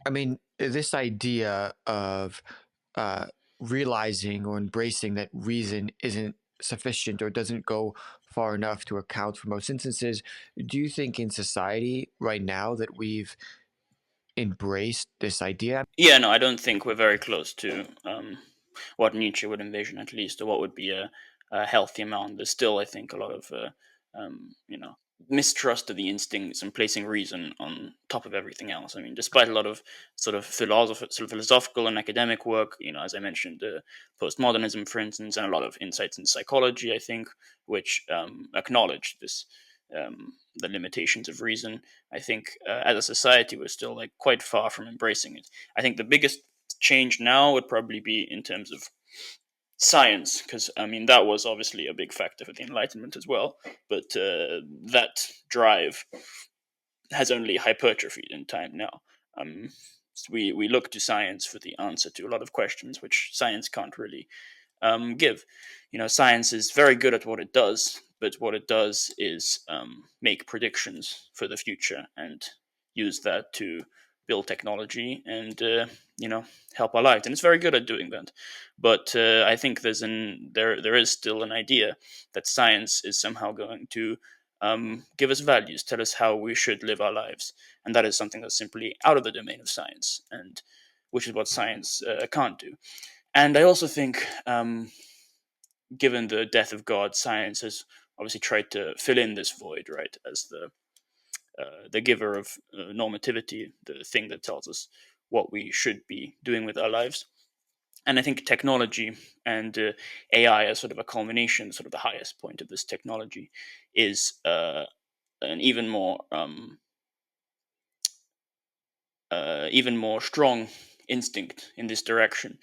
I mean, this idea of uh, realizing or embracing that reason isn't sufficient or doesn't go far enough to account for most instances. Do you think in society right now that we've embraced this idea? Yeah, no, I don't think we're very close to what Nietzsche would envision, at least, or what would be a healthy amount. There's still, I think, a lot of you know, mistrust of the instincts and placing reason on top of everything else. I mean, despite a lot of sort of philosophical and academic work, as I mentioned, postmodernism, for instance, and a lot of insights in psychology, I think, which acknowledge this. The limitations of reason. I think as a society we're still like quite far from embracing it. I think the biggest change now would probably be in terms of science, because I mean that was obviously a big factor for the Enlightenment as well. But that drive has only hypertrophied in time now. So we look to science for the answer to a lot of questions which science can't really give. Science is very good at what it does, but what it does is make predictions for the future and use that to build technology and help our lives. And it's very good at doing that. But I think there is still an idea that science is somehow going to give us values, tell us how we should live our lives, and that is something that's simply out of the domain of science, and which is what science can't do. And I also think, given the death of God, science has obviously tried to fill in this void, right, as the giver of normativity, the thing that tells us what we should be doing with our lives. And I think technology and AI as sort of a culmination, sort of the highest point of this technology, is an even more strong instinct in this direction.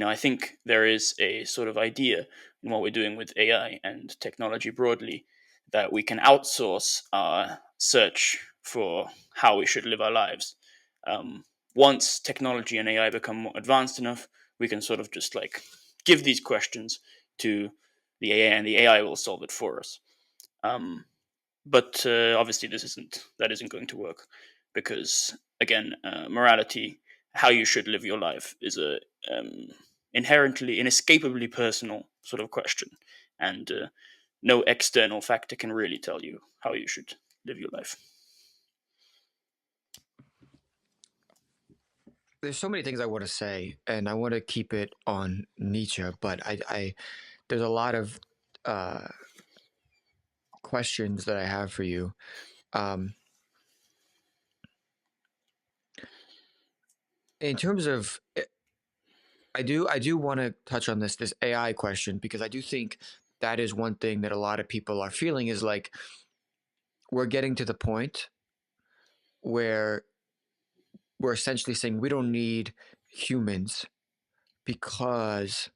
I think there is a sort of idea in what we're doing with AI and technology broadly that we can outsource our search for how we should live our lives. Um, Once technology and AI become more advanced enough, we can sort of just like give these questions to the AI, and the AI will solve it for us. Um, but obviously, that isn't going to work because again, morality, how you should live your life, is a inherently, inescapably personal sort of question, and no external factor can really tell you how you should live your life. There's so many things I want to say, and I want to keep it on Nietzsche, but there's a lot of uh, questions that I have for you. Um, in terms of, I do want to touch on this AI question because I do think that is one thing that a lot of people are feeling is like we're getting to the point where we're essentially saying we don't need humans because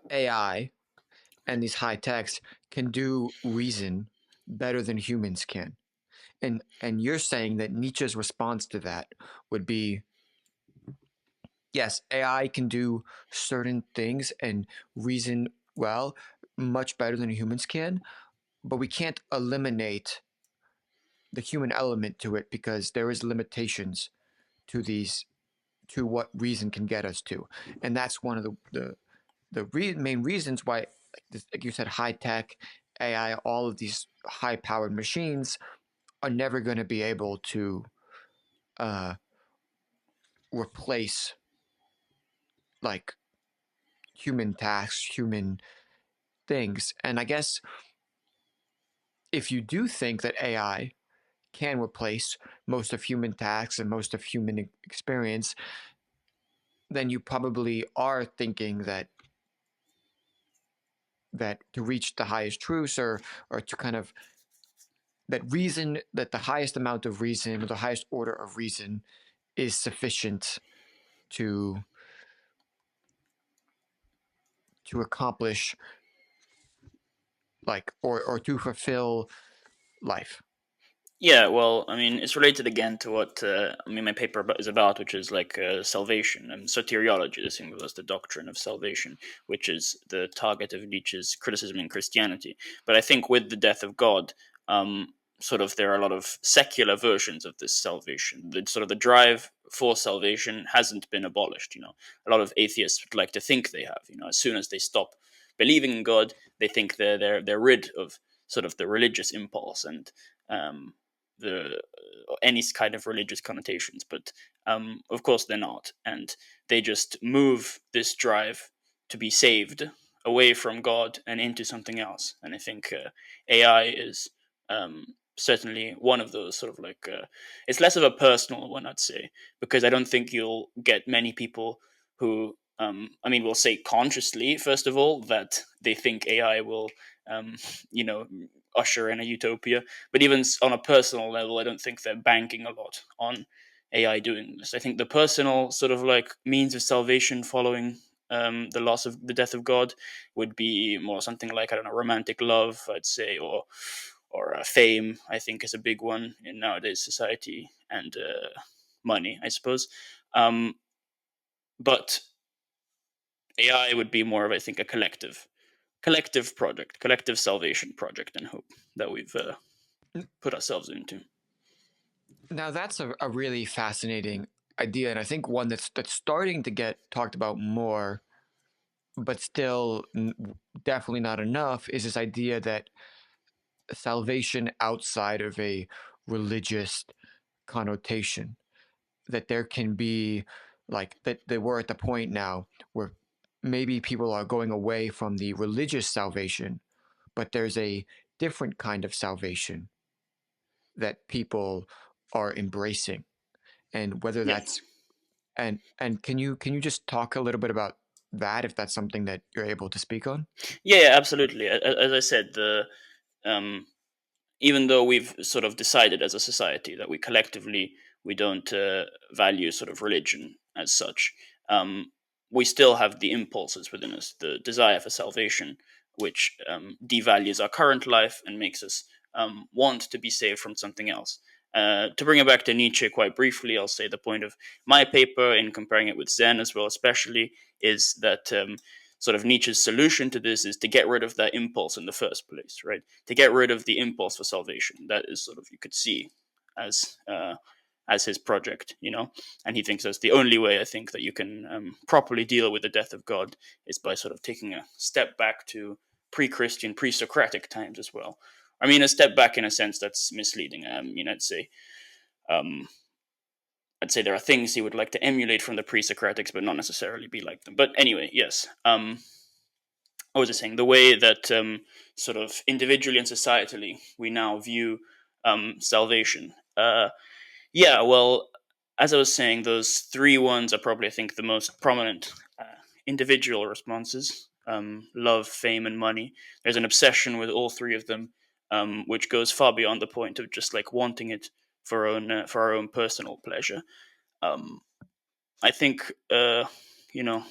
AI and these high techs can do reason better than humans can. And you're saying that Nietzsche's response to that would be yes, AI can do certain things and reason well much better than humans can, but we can't eliminate the human element to it because there is limitations to these to what reason can get us to. And that's one of the main reasons why, like you said, high tech, AI, all of these high powered machines are never going to be able to uh, replace like human tasks, human things. And I guess if you do think that AI can replace most of human tasks and most of human experience, then you probably are thinking that to reach the highest truths or to kind of that the highest amount of reason or the highest order of reason is sufficient to to accomplish like or to fulfill life. Yeah, well, I mean, it's related again to what my paper is about, which is like salvation and soteriology, the same as the doctrine of salvation, which is the target of Nietzsche's criticism in Christianity. But I think with the death of God, sort of there are a lot of secular versions of this salvation. The sort of the drive for salvation hasn't been abolished. A lot of atheists would like to think they have. As soon as they stop believing in God, they think they're rid of sort of the religious impulse and the any kind of religious connotations. But of course they're not, and they just move this drive to be saved away from God and into something else. And I think AI is certainly one of those sort of like it's less of a personal one, I'd say, because I don't think you'll get many people who I mean, will say consciously, first of all, that they think AI will, um, you know, usher in a utopia. But even on a personal level, I don't think they're banking a lot on AI doing this. I think the personal sort of like means of salvation following the death of God would be more something like, I don't know, romantic love, I'd say, or fame. I think is a big one in nowadays society, and money, I suppose. Um, but AI would be more of, I think, a collective project, collective salvation project and hope that we've put ourselves into. Now that's a really fascinating idea, and I think one that's starting to get talked about more, but still definitely not enough, is this idea that salvation outside of a religious connotation, that there can be like that we're at the point now where maybe people are going away from the religious salvation, but there's a different kind of salvation that people are embracing, and whether Yeah, that's and can you just talk a little bit about that, if that's something that you're able to speak on? yeah, absolutely. As I said, the um, even though we've sort of decided as a society that we don't value sort of religion as such, um, we still have the impulses within us, the desire for salvation, which devalues our current life and makes us want to be saved from something else. To bring it back to Nietzsche quite briefly, I'll say the point of my paper in comparing it with Zen as well, especially, is that sort of Nietzsche's solution to this is to get rid of that impulse in the first place, right? To get rid of the impulse for salvation. That is sort of, you could see as as his project, and he thinks that's the only way, I think, that you can properly deal with the death of God is by sort of taking a step back to pre-Christian, pre-Socratic times as well. I mean, a step back in a sense that's misleading. Um, I'd say there are things he would like to emulate from the pre-Socratics, but not necessarily be like them. But anyway, yes. I was just saying the way that sort of individually and societally we now view salvation. Yeah, well, as I was saying, those three ones are probably, I think, the most prominent individual responses: love, fame, and money. There's an obsession with all three of them, which goes far beyond the point of just like wanting it for our own personal pleasure. Um, I think you know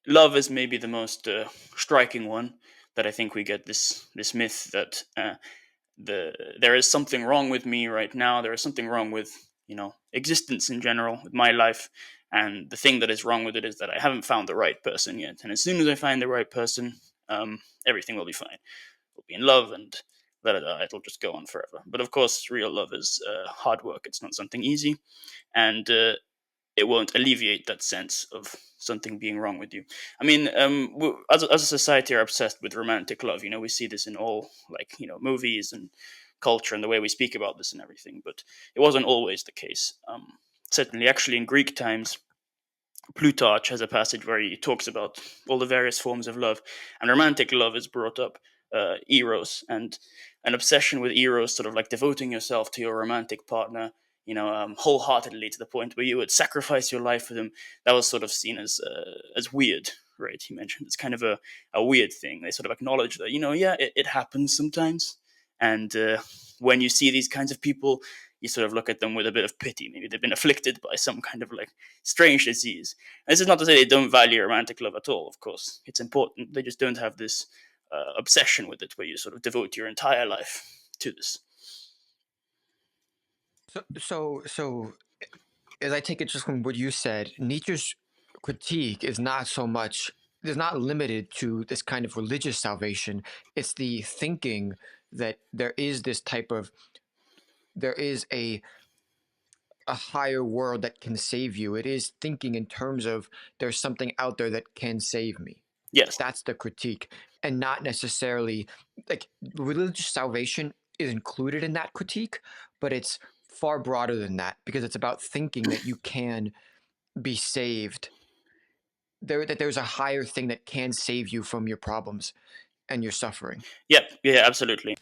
love is maybe the most striking one. That I think we get this myth that there is something wrong with me right now. There is something wrong with existence in general, with my life, and the thing that is wrong with it is that I haven't found the right person yet. And as soon as I find the right person, everything will be fine. We'll be in love, and it'll just go on forever. But of course, real love is hard work. It's not something easy, and it won't alleviate that sense of something being wrong with you. I mean, as a society, are obsessed with romantic love. We see this in all like movies and culture and the way we speak about this and everything. But it wasn't always the case. Certainly, actually, in Greek times, Plutarch has a passage where he talks about all the various forms of love, and romantic love is brought up, eros, and an obsession with eros, sort of like devoting yourself to your romantic partner, wholeheartedly to the point where you would sacrifice your life for them. That was sort of seen as weird, right? He mentioned it's kind of a weird thing. They sort of acknowledge that, yeah, it happens sometimes, and when you see these kinds of people, you sort of look at them with a bit of pity. Maybe they've been afflicted by some kind of like strange disease. This is not to say they don't value romantic love at all. Of course, it's important. They just don't have this obsession with it, where you sort of devote your entire life to this. So as I take it just from what you said, Nietzsche's critique is not limited to this kind of religious salvation. It's the thinking that there is a a higher world that can save you. It is thinking in terms of there's something out there that can save me. Yes. That's the critique, and not necessarily like religious salvation is included in that critique, but it's far broader than that because it's about thinking that you can be saved. That there's a higher thing that can save you from your problems and your suffering. Yep. Yeah. Absolutely.